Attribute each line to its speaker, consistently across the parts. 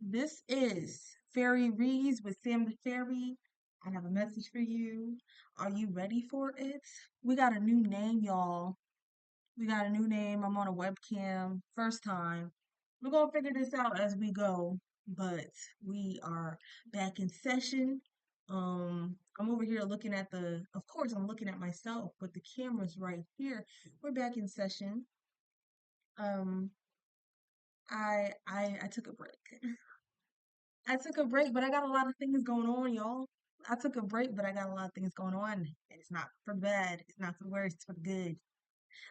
Speaker 1: This is Fairy Reads with Sam the Fairy. I have a message for you. Are you ready for it? We got a new name, y'all. We got a new name. I'm on a webcam. First time. We're gonna figure this out as we go, but we are back in session. I'm over here looking at of course, I'm looking at myself, but the camera's right here. We're back in session. Um, I took a break. I took a break, but I got a lot of things going on, y'all. I took a break, but I got a lot of things going on. And it's not for the bad. It's not for the worse. It's for the good.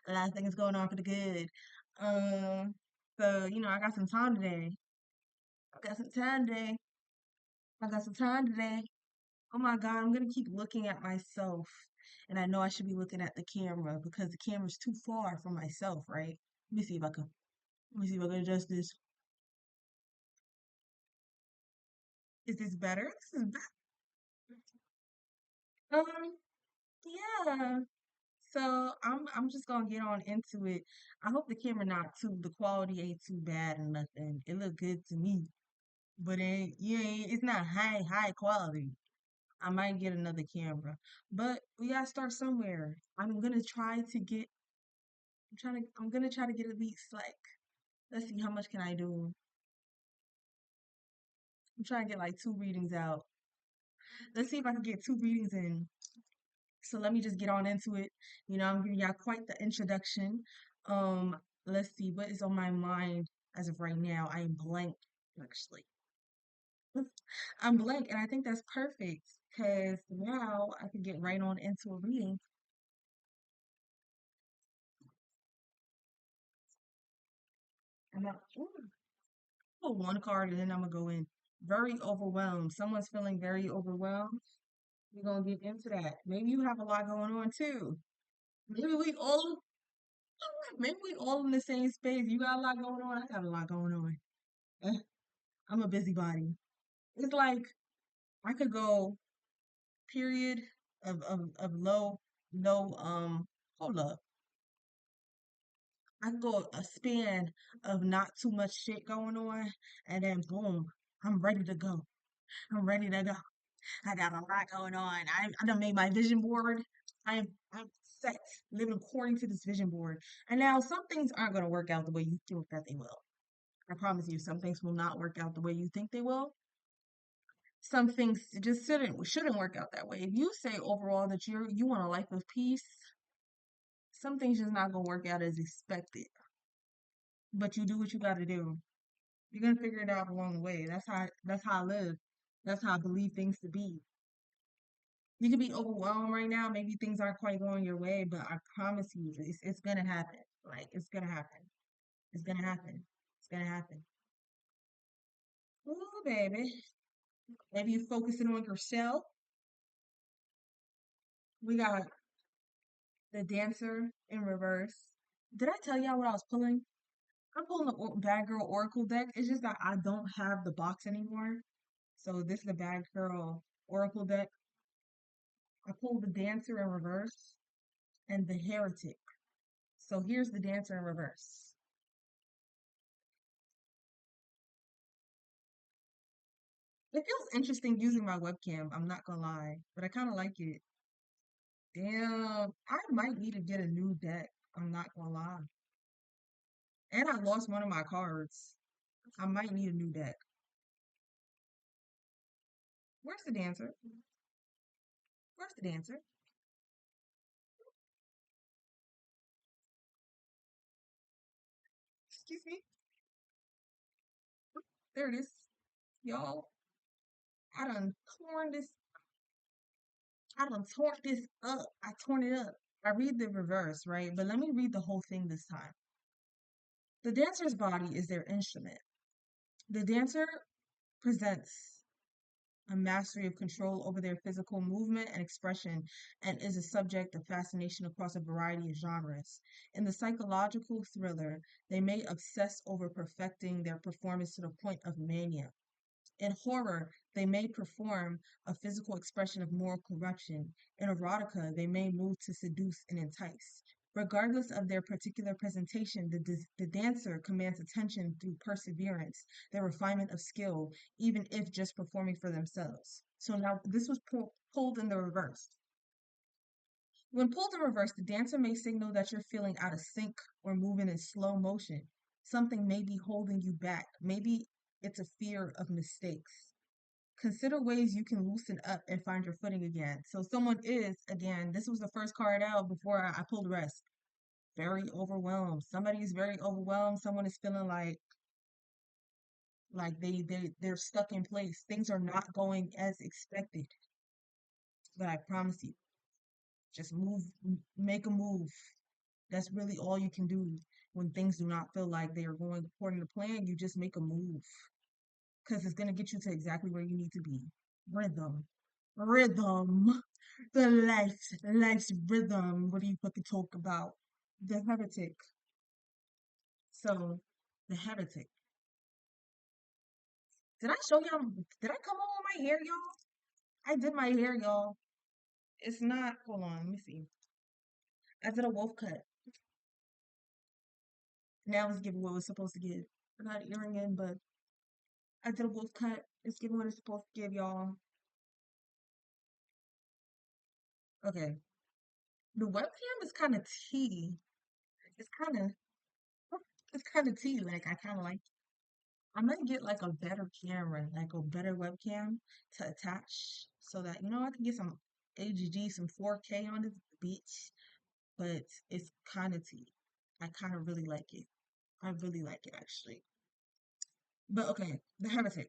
Speaker 1: A lot of things going on for the good. Um, I got some time today. I got some time today. I got some time today. Oh my God, I'm gonna keep looking at myself. And I know I should be looking at the camera because the camera's too far from myself, right? Let me see if I can let me see if I can adjust this. Is this better? This is better. Um, yeah. So I'm just gonna get on into it. I hope the camera not too the quality ain't too bad and nothing. It look good to me, but it's not high quality. I might get another camera, but we gotta start somewhere. I'm gonna try to get at least like let's see how much can I do. I'm trying to get like two readings out. Let's see if I can get two readings in. So let me just get on into it. I'm giving y'all quite the introduction. Let's see what is on my mind as of right now. I am blank, actually. I'm blank, and I think that's perfect because now I can get right on into a reading. I'm not, ooh, pull one card, and then I'm gonna go in. Very overwhelmed. Someone's feeling very overwhelmed. We're gonna get into that. Maybe you have a lot going on too. Maybe we all, maybe we all in the same space. You got a lot going on. I got a lot going on. I'm a busybody. It's like I could go period of low hold up. I could go a span of not too much shit going on and then boom, I'm ready to go. I'm ready to go. I got a lot going on. I done made my vision board. I'm set, living according to this vision board. And now some things aren't gonna work out the way you think that they will. I promise you, some things will not work out the way you think they will. Some things just shouldn't work out that way. If you say overall that you want a life of peace, some things just not gonna work out as expected. But you do what you gotta do. You're gonna figure it out along the way. That's how I live. That's how I believe things to be. You can be overwhelmed right now. Maybe things aren't quite going your way, but I promise you, it's gonna happen. Like it's gonna happen. It's gonna happen. It's gonna happen. Ooh, baby. Maybe you focusing on yourself. We got the dancer in reverse. Did I tell y'all what I was pulling? I'm pulling the Bad Girl Oracle deck. It's just that I don't have the box anymore. So this is the Bad Girl Oracle deck. I pulled the Dancer in reverse and the Heretic. So here's the Dancer in reverse. It feels interesting using my webcam. I'm not gonna lie, but I kind of like it. Damn, I might need to get a new deck. I'm not gonna lie. And I lost one of my cards. I might need a new deck. Where's the Dancer? Where's the Dancer? Excuse me. There it is. Y'all, I done torn this I done tore this up. I torn it up. I read the reverse, right? But let me read the whole thing this time. The dancer's body is their instrument. The dancer presents a mastery of control over their physical movement and expression and is a subject of fascination across a variety of genres. In the psychological thriller, they may obsess over perfecting their performance to the point of mania. In horror, they may perform a physical expression of moral corruption. In erotica, they may move to seduce and entice. Regardless of their particular presentation, the dancer commands attention through perseverance, their refinement of skill, even if just performing for themselves. So now this was pulled in the reverse. When pulled in reverse, the dancer may signal that you're feeling out of sync or moving in slow motion. Something may be holding you back. Maybe it's a fear of mistakes. Consider ways you can loosen up and find your footing again. So someone is, again, this was the first card out before I pulled the rest. Very overwhelmed. Somebody is very overwhelmed. Someone is feeling like they're stuck in place. Things are not going as expected. But I promise you, just move, make a move. That's really all you can do when things do not feel like they are going according to plan. You just make a move because it's gonna get you to exactly where you need to be. Rhythm, rhythm, life's rhythm. What do you fucking talk about? The heretic. So, the heretic. Did I show y'all? Did I come on with my hair, y'all? I did my hair, y'all. It's not. Hold on, let me see. I did a wolf cut. Now it's giving what it was supposed to give. I got an earring in, but I did a wolf cut. It's giving what it's supposed to give, y'all. Okay. The webcam is kind of tea. It's kind of, it's kind of tea. Like I kind of like. I'm gonna get like a better camera, like a better webcam to attach, so that I can get some AGG, some 4K on this bitch. But it's kind of tea. I kind of really like it. I really like it actually. But okay, the heretic.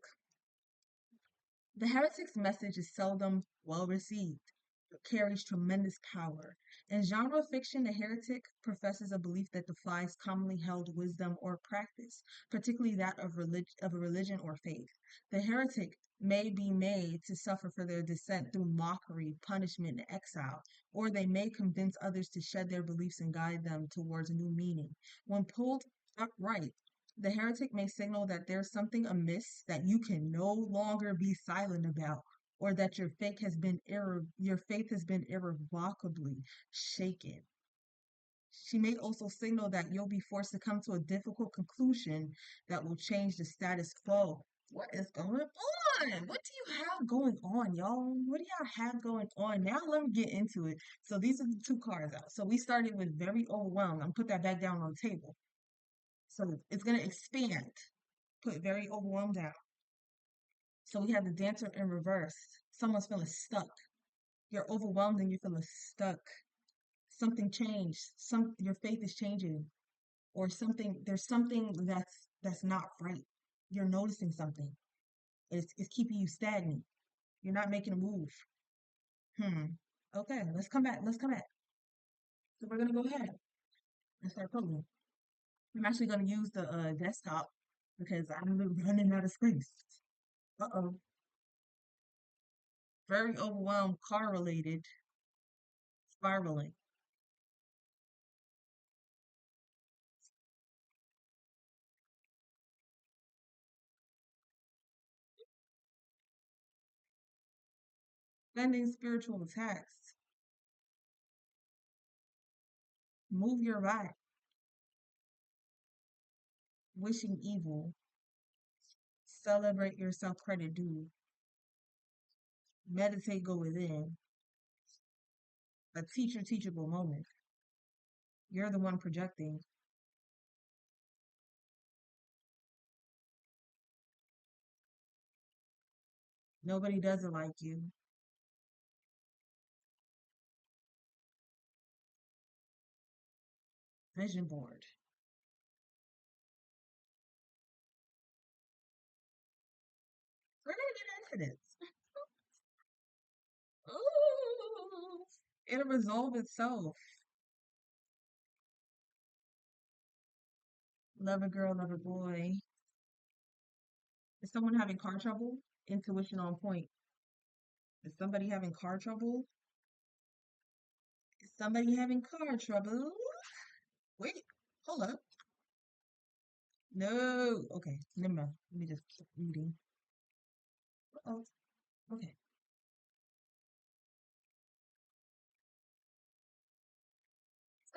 Speaker 1: The heretic's message is seldom well received, but carries tremendous power. In genre fiction, the heretic professes a belief that defies commonly held wisdom or practice, particularly that of a religion or faith. The heretic may be made to suffer for their dissent through mockery, punishment, and exile, or they may convince others to shed their beliefs and guide them towards a new meaning. When pulled upright, the heretic may signal that there's something amiss that you can no longer be silent about, or that your faith has been irrevocably shaken. She may also signal that you'll be forced to come to a difficult conclusion that will change the status quo. What is going on? What do you have going on, y'all? What do y'all have going on? Now let me get into it. So these are the two cards out. So we started with very overwhelmed. I'm gonna put that back down on the table. So it's gonna expand. Put very overwhelmed down. So we have the dancer in reverse. Someone's feeling stuck. You're overwhelmed and you're feeling stuck. Something changed. Your faith is changing, or there's something that's not right. You're noticing something. It's keeping you stagnant. You're not making a move. Hmm. Okay, let's come back. Let's come back. So we're gonna go ahead and start pulling. I'm actually gonna use the desktop because I'm running out of space. Uh-oh. Very overwhelmed, car related, spiraling. Sending spiritual attacks. Move your right. Wishing evil. Celebrate your self credit due. Meditate, go within. A teachable moment. You're the one projecting. Nobody does it like you. Vision board. We're gonna get into this. Ooh, it'll resolve itself. Lover girl, lover boy. Is someone having car trouble? Intuition on point. Is somebody having car trouble? Is somebody having car trouble? Wait, hold up. No. Okay, never mind. Let me just keep reading. Oh, okay.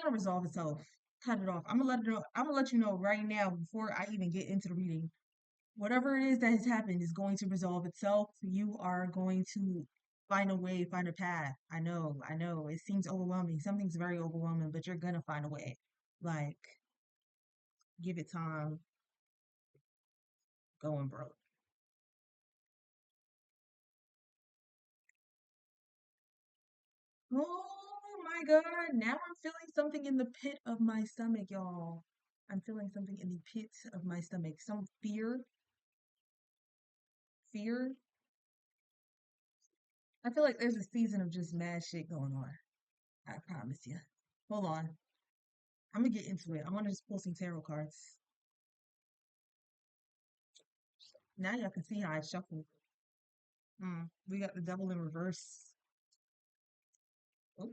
Speaker 1: gonna resolve itself. Cut it off. I'm gonna let you know right now before I even get into the reading. Whatever it is that has happened is going to resolve itself. You are going to find a way, find a path. I know. It seems overwhelming. Something's very overwhelming, but you're gonna find a way. Like, give it time, going broke. Oh my God. Now I'm feeling something in the pit of my stomach, y'all. I'm feeling something in the pit of my stomach. Some fear. I feel like there's a season of just mad shit going on. I promise you. Hold on. I'm gonna get into it. I want to just pull some tarot cards. Now y'all can see how I shuffle. We got the devil in reverse. Oh,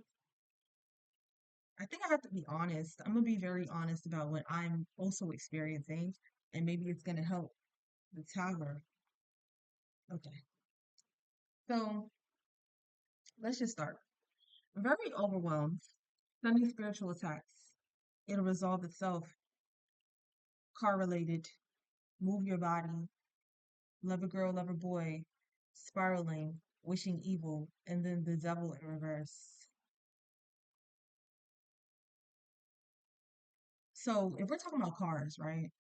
Speaker 1: I think I have to be honest. I'm gonna be very honest about what I'm also experiencing, and maybe it's gonna help the tower. Okay, so let's just start. Very overwhelmed, sending spiritual attacks. It'll resolve itself. Car related. Move your body. Love a girl, love a boy. Spiraling, wishing evil, and then the devil in reverse. So if we're talking about cars, right?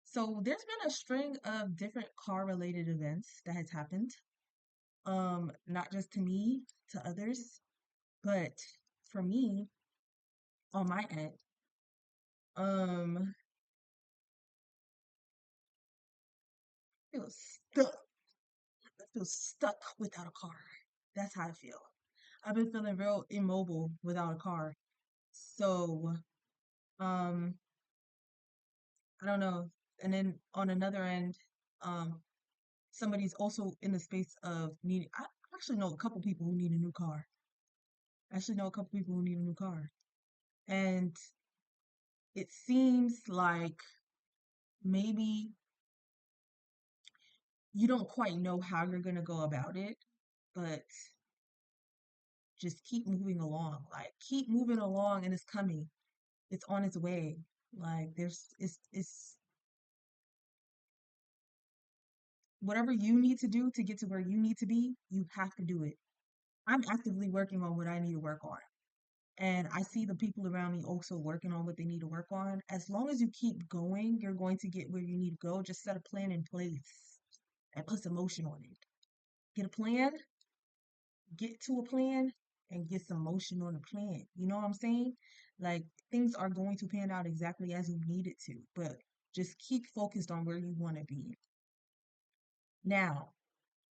Speaker 1: So there's been a string of different car related events that has happened. Not just to me, to others, but for me, on my end, I feel stuck. I feel stuck without a car. That's how I feel. I've been feeling real immobile without a car. So, um, I don't know. And then on another end, um, somebody's also in the space of needing. I actually know a couple people who need a new car. I actually know a couple people who need a new car. And it seems like maybe you don't quite know how you're going to go about it, but just keep moving along. Like, keep moving along and it's coming. It's on its way. Like, it's whatever you need to do to get to where you need to be, you have to do it. I'm actively working on what I need to work on. And I see the people around me also working on what they need to work on. As long as you keep going, you're going to get where you need to go. Just set a plan in place and put some motion on it. Get a plan, get to a plan, and get some motion on the plan. You know what I'm saying? Like things are going to pan out exactly as you need it to, but just keep focused on where you want to be. Now,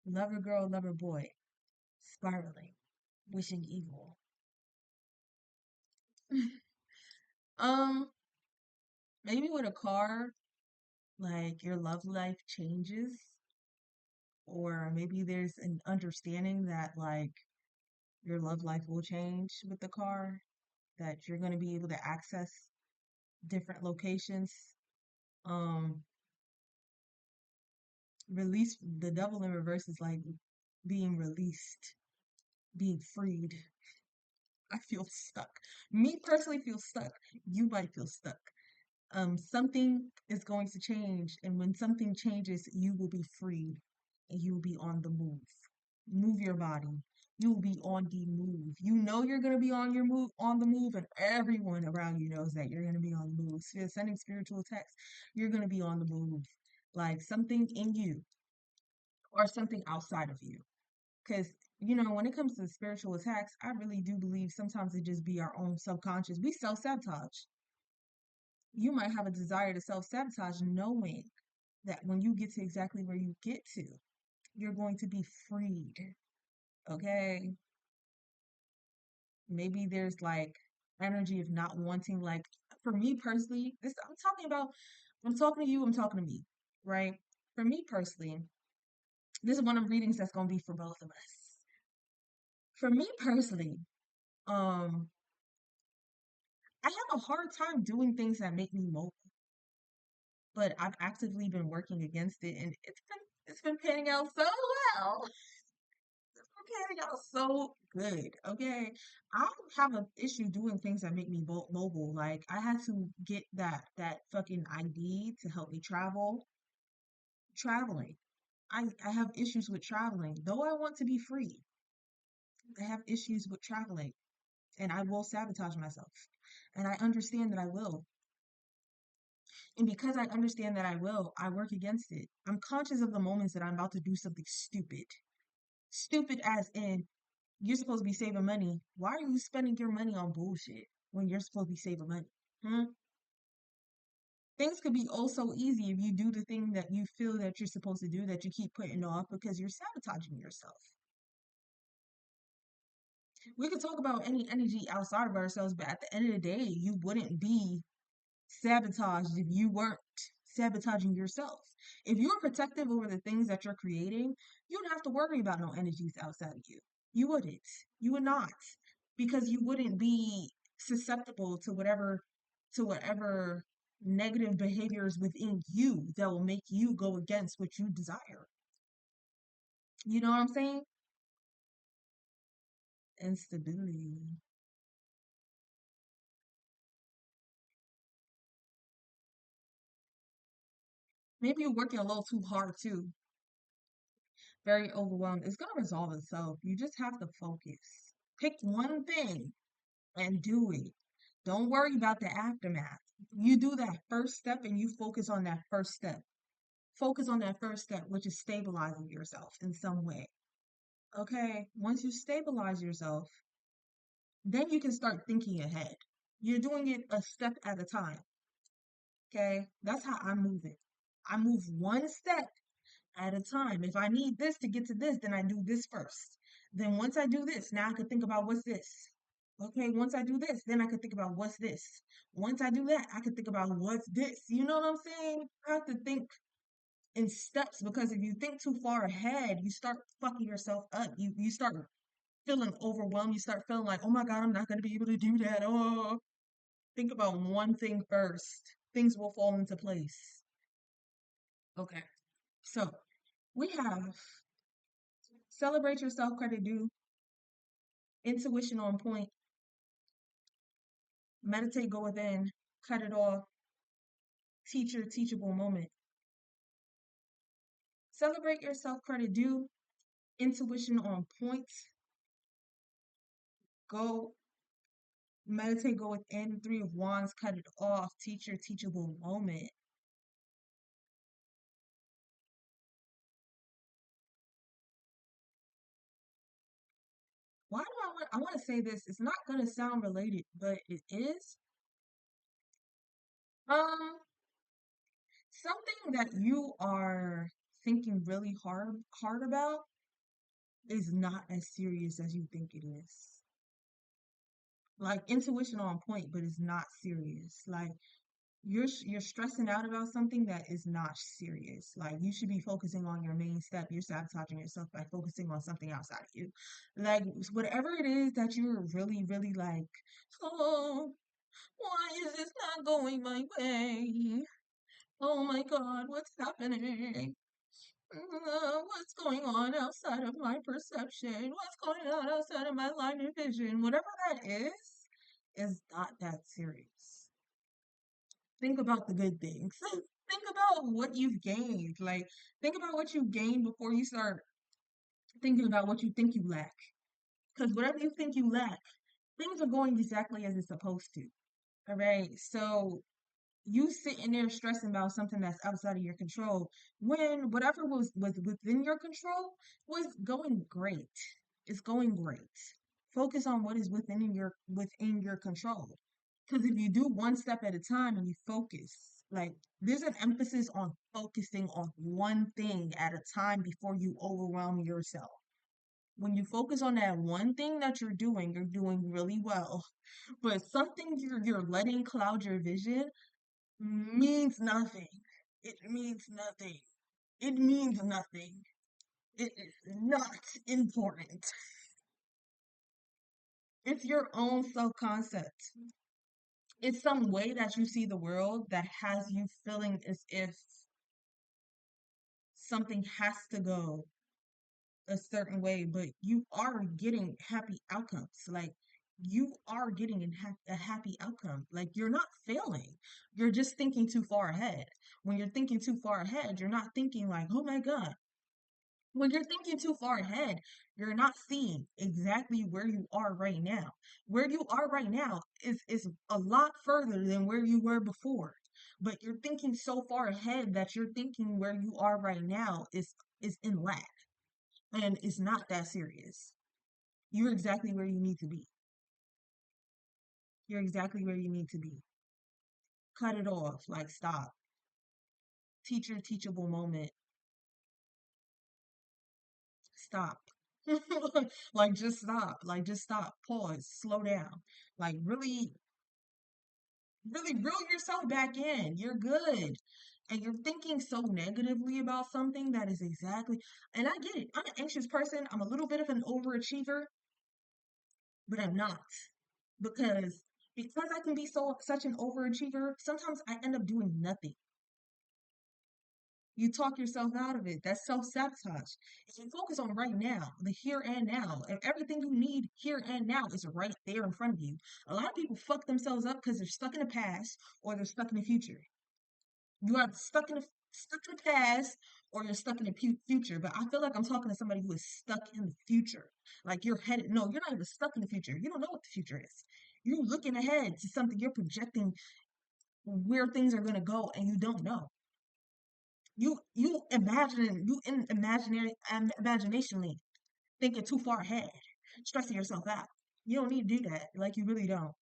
Speaker 1: lover girl, lover boy, spiraling, wishing evil. um, maybe with a car, like your love life changes, or maybe there's an understanding that like your love life will change with the car, that you're going to be able to access different locations. Um, release the devil in reverse is like being released, being freed. I feel stuck. Me personally feel stuck. You might feel stuck. Something is going to change, and when something changes, you will be freed and you will be on the move. Move your body. You will be on the move. You know you're gonna be on the move, and everyone around you knows that you're gonna be on the move. So you're sending spiritual texts, you're gonna be on the move. Like something in you or something outside of you. Because when it comes to spiritual attacks, I really do believe sometimes it just be our own subconscious. We self-sabotage. You might have a desire to self-sabotage knowing that when you get to exactly where you get to, you're going to be freed. Okay? Maybe there's like energy of not wanting, like, for me personally, this I'm talking to you, I'm talking to me, right? For me personally, this is one of the readings that's going to be for both of us. For me personally, um, I have a hard time doing things that make me mobile, but I've actively been working against it, and it's been panning out so well. Okay, y'all so good. Okay. I have an issue doing things that make me mobile. Like I had to get that fucking ID to help me traveling. I have issues with traveling. Though I want to be free, I have issues with traveling and I will sabotage myself. And I understand that I will. And because I understand that I will, I work against it. I'm conscious of the moments that I'm about to do something stupid. Stupid as in, you're supposed to be saving money. Why are you spending your money on bullshit when you're supposed to be saving money? Hmm? Things could be oh so easy if you do the thing that you feel that you're supposed to do that you keep putting off because you're sabotaging yourself. We could talk about any energy outside of ourselves, but at the end of the day, you wouldn't be sabotaged if you weren't sabotaging yourself. If you're protective over the things that you're creating, you don't have to worry about no energies outside of you. You wouldn't. You would not. Because you wouldn't be susceptible to whatever negative behaviors within you that will make you go against what you desire. You know what I'm saying? Instability. Maybe you're working a little too hard too. Very overwhelmed. It's gonna resolve itself. You just have to focus. Pick one thing and do it. Don't worry about the aftermath. You do that first step and you focus on that first step. Focus on that first step, which is stabilizing yourself in some way. Okay? Once you stabilize yourself, then you can start thinking ahead. You're doing it a step at a time. Okay? That's how I move it. I move one step at a time. If I need this to get to this, then I do this first. Then once I do this, now I can think about what's this. Okay, once I do this, then I can think about what's this. Once I do that, I can think about what's this. You know what I'm saying? I have to think in steps because if you think too far ahead, you start fucking yourself up. You start feeling overwhelmed. You start feeling like, oh my God, I'm not gonna be able to do that. Oh, think about one thing first. Things will fall into place. Okay. So we have celebrate your self-credit due, intuition on point, meditate, go within, cut it off, teacher, teachable moment. Celebrate your self-credit due, intuition on point, go meditate, go within, three of wands, cut it off, teacher, teachable moment. Why do I want to say this? It's not going to sound related, but it is. Um, something that you are thinking really hard about is not as serious as you think it is. Like intuition on point, but it's not serious. Like you're stressing out about something that is not serious. Like you should be focusing on your main step. You're sabotaging yourself by focusing on something outside of you. Like whatever it is that you're really like, oh, why is this not going my way? Oh my God, what's happening? What's going on outside of my perception? What's going on outside of my line of vision? Whatever that is not that serious. Think about the good things. Think about what you've gained. Like, think about what you gained before you start thinking about what you think you lack. Because whatever you think you lack, things are going exactly as it's supposed to. All right. So you sitting there stressing about something that's outside of your control when whatever was within your control was going great. It's going great. Focus on what is within your control. Because if you do one step at a time and you focus, like there's an emphasis on focusing on one thing at a time before you overwhelm yourself. When you focus on that one thing that you're doing really well. But something you're letting cloud your vision means nothing. It means nothing. It means nothing. It is not important. It's your own self concept. It's some way that you see the world that has you feeling as if something has to go a certain way, but you are getting happy outcomes. Like you are getting a happy outcome. Like you're not failing. You're just thinking too far ahead. When you're thinking too far ahead, you're not thinking like, oh my God. When you're thinking too far ahead, you're not seeing exactly where you are right now. Where you are right now is a lot further than where you were before. But you're thinking so far ahead that you're thinking where you are right now is in lack and it's not that serious. You're exactly where you need to be. You're exactly where you need to be. Cut it off. Like stop. Teacher teachable moment. Stop. Like just stop. Like just stop. Pause. Slow down. Like really reel yourself back in. You're good. And you're thinking so negatively about something that is exactly, and I get it. I'm an anxious person. I'm a little bit of an overachiever, but I'm not. Because I can be such an overachiever, sometimes I end up doing nothing. You talk yourself out of it. That's self-sabotage. If you focus on right now, the here and now, and everything you need here and now is right there in front of you. A lot of people fuck themselves up because they're stuck in the past or they're stuck in the future. You are stuck in the past or you're stuck in the future. But I feel like I'm talking to somebody who is stuck in the future. Like you're headed. No, you're not even stuck in the future. You don't know what the future is. You're looking ahead to something. You're projecting where things are gonna go, and you don't know. You in imaginary imaginationally thinking too far ahead, stressing yourself out. You don't need to do that. Like you really don't.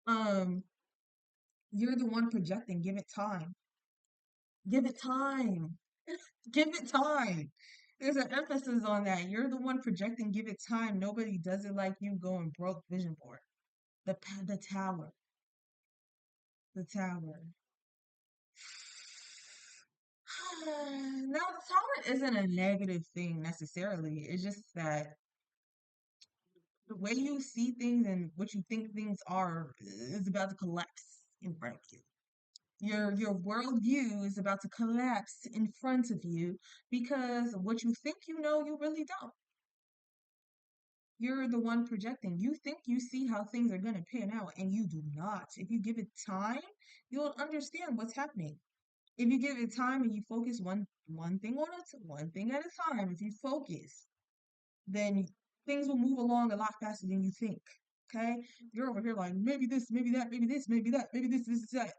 Speaker 1: Um, you're the one projecting. Give it time. Give it time. Give it time. There's an emphasis on that. You're the one projecting. Give it time. Nobody does it like you. Going broke. Vision board. The tower. The tower. Now, the tower isn't a negative thing necessarily. It's just that the way you see things and what you think things are is about to collapse in front of you. Your worldview is about to collapse in front of you because what you think you know, you really don't. You're the one projecting. You think you see how things are going to pan out, and you do not. If you give it time, you'll understand what's happening. If you give it time and you focus one thing at a time, if you focus, then things will move along a lot faster than you think. Okay? You're over here like maybe this, maybe that, maybe this, maybe that, maybe this, that.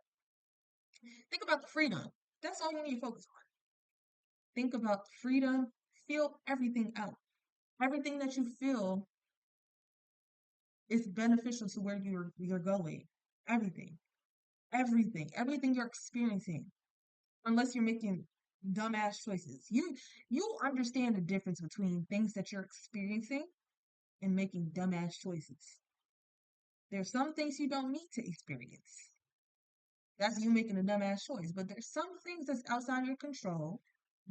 Speaker 1: Think about the freedom. That's all you need to focus on. Think about the freedom. Feel everything out. Everything that you feel is beneficial to where you're going. Everything. Everything you're experiencing. Unless you're making dumbass choices. You understand the difference between things that you're experiencing and making dumbass choices. There's some things you don't need to experience. That's you making a dumbass choice. But there's some things that's outside your control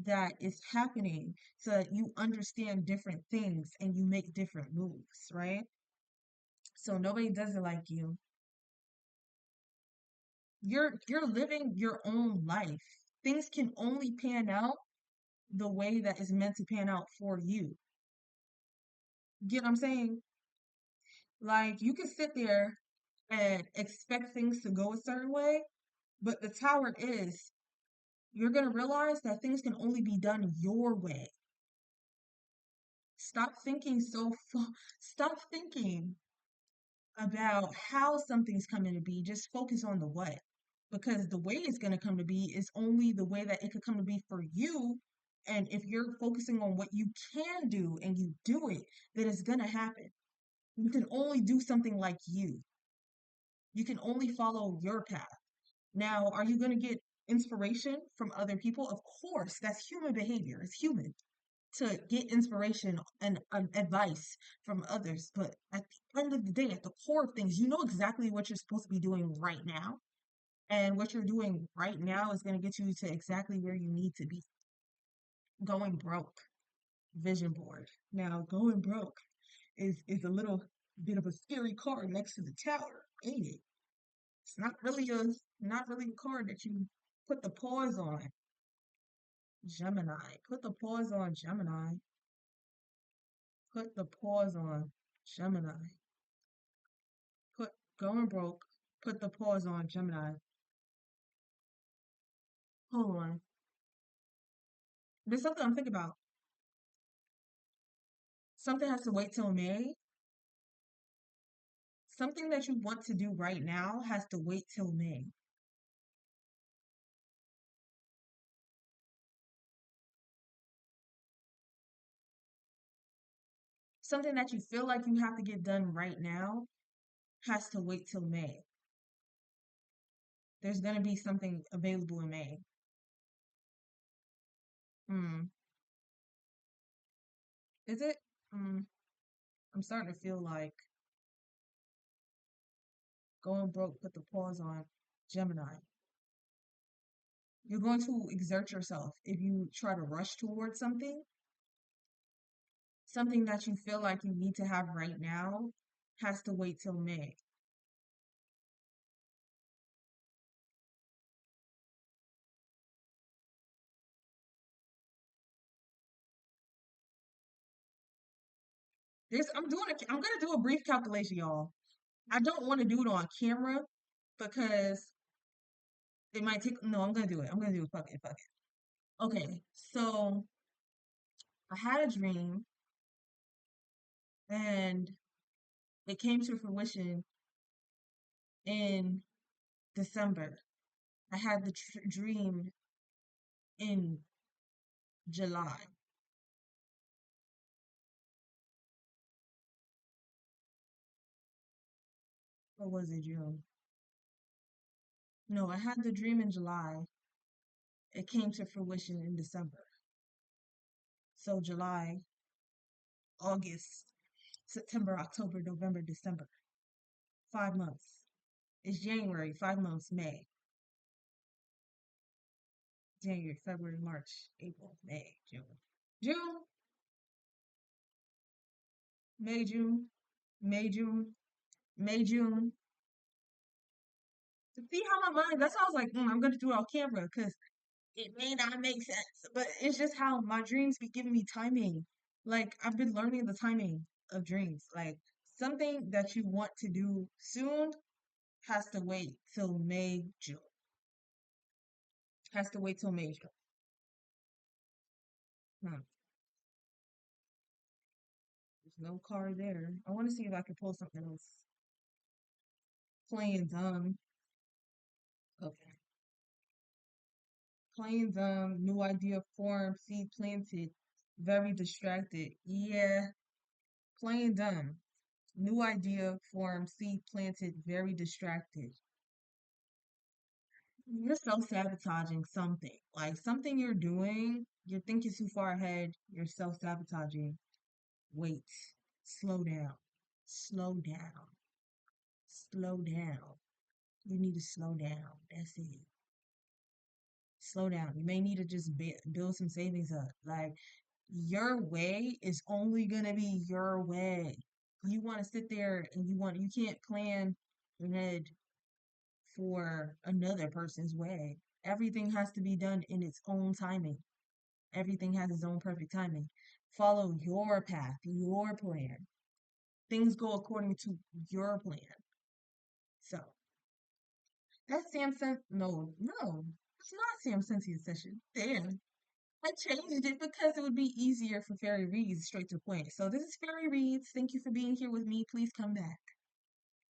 Speaker 1: that is happening so that you understand different things and you make different moves, right? So nobody does it like you. You're living your own life. Things can only pan out the way that is meant to pan out for you. Get what I'm saying? Like you can sit there and expect things to go a certain way, but the tower is you're going to realize that things can only be done your way. Stop thinking stop thinking about how something's coming to be. Just focus on the what. Because the way it's going to come to be is only the way that it could come to be for you. And if you're focusing on what you can do and you do it, then it's going to happen. You can only do something like you. You can only follow your path. Now, are you going to get inspiration from other people? Of course, that's human behavior. It's human to get inspiration and advice from others. But at the end of the day, at the core of things, you know exactly what you're supposed to be doing right now. And what you're doing right now is going to get you to exactly where you need to be. Going broke, vision board. Now, going broke is a little bit of a scary card next to the tower, ain't it? It's not really a card that you put the pause on. Gemini. Put the pause on Gemini. Put the pause on Gemini. Put going broke. Put the pause on Gemini. Hold on. There's something I'm thinking about. Something has to wait till May. Something that you want to do right now has to wait till May. Something that you feel like you have to get done right now has to wait till May. There's gonna be something available in May. Hmm. Is it? Hmm. I'm starting to feel like going broke, put the pause on Gemini. You're going to exert yourself if you try to rush towards something, something that you feel like you need to have right now has to wait till May. I'm gonna do a brief calculation, y'all. I don't want to do it on camera because it might take, no, I'm gonna do it. I'm gonna do it. Fuck it, fuck it. Okay, so I had a dream and it came to fruition in December. I had the dream in July. Or was it June? No, I had the dream in July. It came to fruition in December. So July, August, September, October, November, December. 5 months. It's January, 5 months, May. January, February, March, April, May, June. June, May, June, May, June, May, June. To see how my mind, that's why I was like, I'm going to do it on camera because it may not make sense, but it's just how my dreams be giving me timing. Like, I've been learning the timing of dreams. Like, something that you want to do soon has to wait till May, June. Has to wait till May, June. Hmm. There's no car there. I want to see if I can pull something else. Playing dumb. Okay. Playing dumb. New idea formed. Seed planted. Very distracted. Yeah. Playing dumb. New idea formed. Seed planted. Very distracted. You're self-sabotaging something. Like something you're doing, you're thinking too far ahead. You're self-sabotaging. Wait. Slow down. Slow down. Slow down. You need to slow down. That's it. Slow down. You may need to just build some savings up. Like your way is only gonna be your way. You want to sit there and you can't plan ahead for another person's way. Everything has to be done in its own timing. Everything has its own perfect timing. Follow your path, your plan. Things go according to your plan. So that's Samson. No, no, it's not Sam Cynthia session. Damn. I changed it because it would be easier for Fairy Reads straight to the point. So this is Fairy Reads. Thank you for being here with me. Please come back.